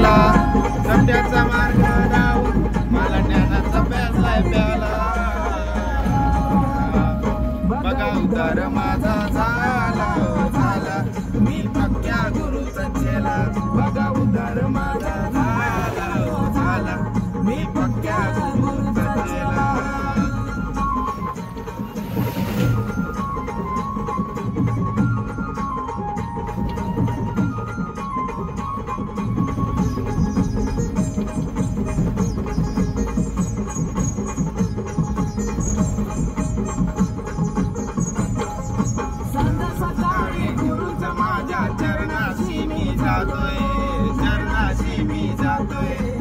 केला, सत्याचा मार्ग लावून मला ज्ञानाचा प्यालाय प्याला. बघा उद्धार माझा झाला झाला, मी पक्क्या गुरुचा चेला. बघा उद्धार माझा झाला झाला, मी पक्क्या गुरुचा चेला. माझ्या चरणाशी मी जातोय, चरणाशी मी जातोय.